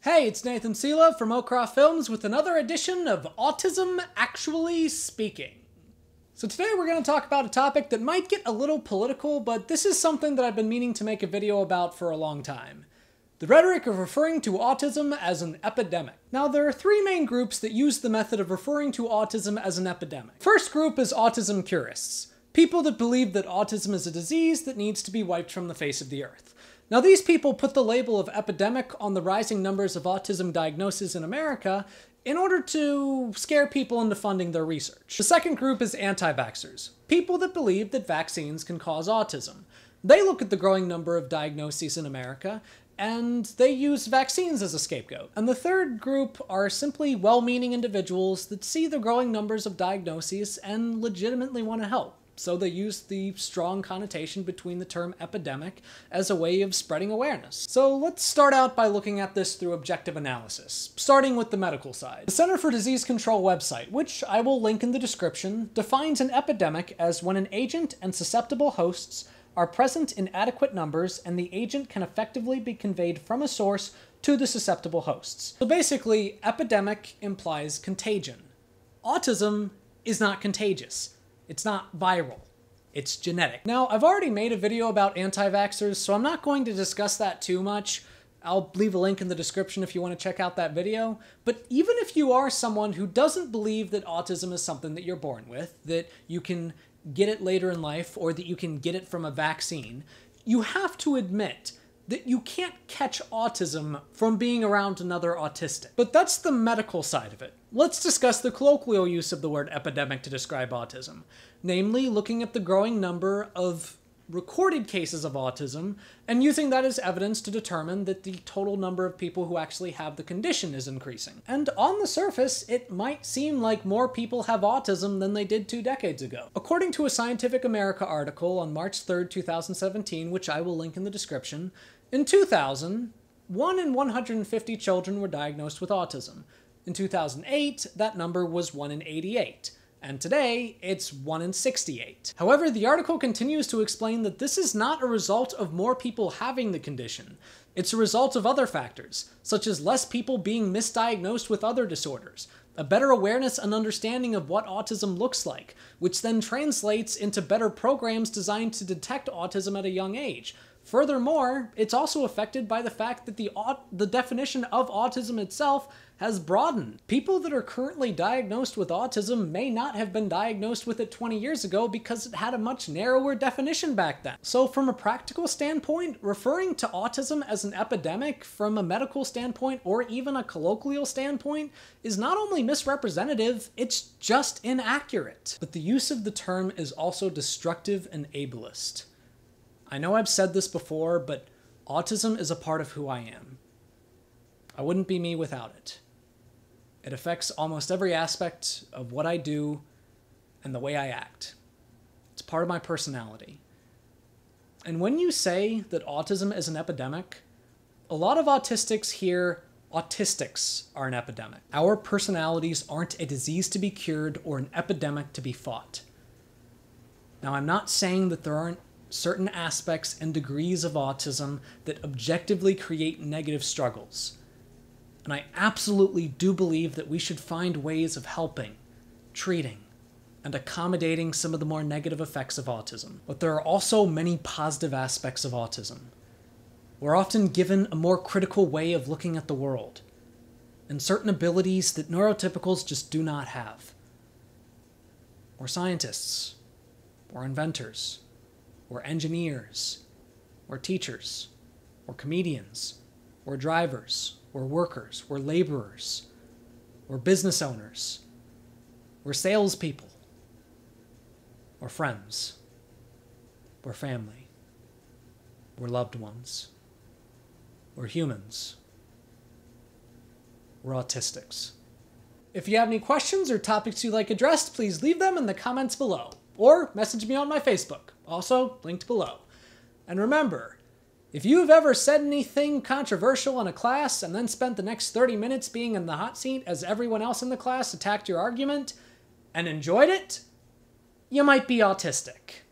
Hey, it's Nathan Selove from Okra Films with another edition of Autism Actually Speaking. So today we're going to talk about a topic that might get a little political, but this is something that I've been meaning to make a video about for a long time. The rhetoric of referring to autism as an epidemic. Now, there are three main groups that use the method of referring to autism as an epidemic. First group is autism purists, people that believe that autism is a disease that needs to be wiped from the face of the earth. Now, these people put the label of epidemic on the rising numbers of autism diagnoses in America in order to scare people into funding their research. The second group is anti-vaxxers, people that believe that vaccines can cause autism. They look at the growing number of diagnoses in America, and they use vaccines as a scapegoat. And the third group are simply well-meaning individuals that see the growing numbers of diagnoses and legitimately want to help. So they use the strong connotation between the term epidemic as a way of spreading awareness. So let's start out by looking at this through objective analysis, starting with the medical side. The Center for Disease Control website, which I will link in the description, defines an epidemic as when an agent and susceptible hosts are present in adequate numbers and the agent can effectively be conveyed from a source to the susceptible hosts. So basically, epidemic implies contagion. Autism is not contagious. It's not viral. It's genetic. Now, I've already made a video about anti-vaxxers, so I'm not going to discuss that too much. I'll leave a link in the description if you want to check out that video. But even if you are someone who doesn't believe that autism is something that you're born with, that you can get it later in life, or that you can get it from a vaccine, you have to admit that you can't catch autism from being around another autistic. But that's the medical side of it. Let's discuss the colloquial use of the word epidemic to describe autism, namely looking at the growing number of recorded cases of autism and using that as evidence to determine that the total number of people who actually have the condition is increasing. And on the surface, it might seem like more people have autism than they did 2 decades ago. According to a Scientific America article on March 3rd, 2017, which I will link in the description, in 2000, 1 in 150 children were diagnosed with autism. In 2008, that number was 1 in 88. And today, it's 1 in 68. However, the article continues to explain that this is not a result of more people having the condition. It's a result of other factors, such as less people being misdiagnosed with other disorders, a better awareness and understanding of what autism looks like, which then translates into better programs designed to detect autism at a young age. Furthermore, it's also affected by the fact that the definition of autism itself has broadened. People that are currently diagnosed with autism may not have been diagnosed with it 20 years ago because it had a much narrower definition back then. So from a practical standpoint, referring to autism as an epidemic from a medical standpoint or even a colloquial standpoint is not only misrepresentative, it's just inaccurate. But the use of the term is also destructive and ableist. I know I've said this before, but autism is a part of who I am. I wouldn't be me without it. It affects almost every aspect of what I do and the way I act. It's part of my personality. And when you say that autism is an epidemic, a lot of autistics hear autistics are an epidemic. Our personalities aren't a disease to be cured or an epidemic to be fought. Now, I'm not saying that there aren't certain aspects and degrees of autism that objectively create negative struggles. And I absolutely do believe that we should find ways of helping, treating, and accommodating some of the more negative effects of autism. But there are also many positive aspects of autism. We're often given a more critical way of looking at the world, and certain abilities that neurotypicals just do not have. We're scientists, we're inventors, we're engineers, we're teachers, we're comedians, we're drivers, we're workers, we're laborers, we're business owners, we're salespeople, we're friends, we're family, we're loved ones, we're humans, we're autistics. If you have any questions or topics you'd like addressed, please leave them in the comments below, or message me on my Facebook, also linked below. And remember, if you have ever said anything controversial in a class and then spent the next 30 minutes being in the hot seat as everyone else in the class attacked your argument and enjoyed it, you might be autistic.